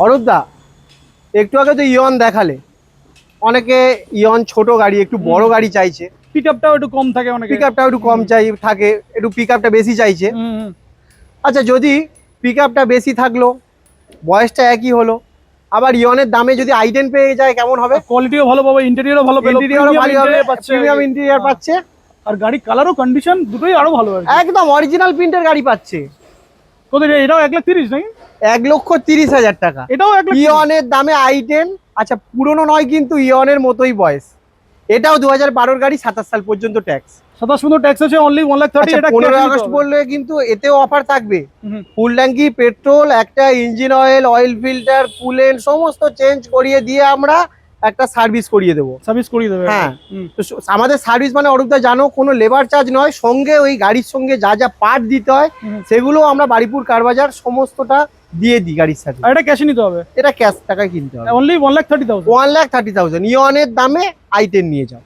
অরূপদা, একটু আগে তো ইয়ন দেখালে, অনেকে ইয়ন ছোট গাড়ি, একটু বড় গাড়ি চাইছে, পিকআপটাও একটু কম থাকে, অনেকে পিকআপটাও একটু কম থাকে, একটু পিকআপটা বেশি চাইছে। আচ্ছা, যদি পিকআপটা বেশি থাকলো, বয়সটা একই হলো, আবার ইয়নের দামে যদি আই10 পেয়ে যায় কেমন হবে? কোয়ালিটিও ভালো পাবে, ইন্টেরিয়রও ভালো পেলো, ইন্টেরিয়রও ভালো হবে, প্রিমিয়াম ইন্টেরিয়র পাচ্ছে, আর গাড়ি কালারও কন্ডিশন দুটোই আরো ভালো আর কি। একদম অরিজিনাল প্রিন্টের গাড়ি পাচ্ছে। কত এটাও 1,30,000 নাকি? 1,30,000 টাকা এটাও 1,30,000 ইয়নের দামে আই10। আচ্ছা, পুরনো নয় কিন্তু ইয়নের মতোই বয়স। এটাও 2012 গাড়ি, 27 সাল পর্যন্ত ট্যাক্স। 27 ট্যাক্স আছে, অনলি 1,30,000। এটা 15 আগস্ট বললে কিন্তু এতেও অফার থাকবে। ফুল ট্যাঙ্কি পেট্রোল, একটা engine oil, oil filter, coolant সমস্ত চেঞ্জ করিয়ে দিয়ে আমরা একটা সার্ভিস করিয়ে দেবো। সার্ভিস করিয়ে দেবে। হ্যাঁ, তো আমাদের সার্ভিস মানে অরূপদা জানো, কোনো লেবার চার্জ নয়, সঙ্গে ওই গাড়ির সঙ্গে যা যা পার্ট দিতে হয় সেগুলো আমরা বারিপুর কারবাজার সমস্তটা দিয়ে দিই গাড়ির সাথে। আর এটা ক্যাশে নিতে হবে? এটা ক্যাশ টাকায় কিনতে হবে। অনলি 1,30,000। 1,30,000 ইয়নের দামে আই10 নিয়ে যাও।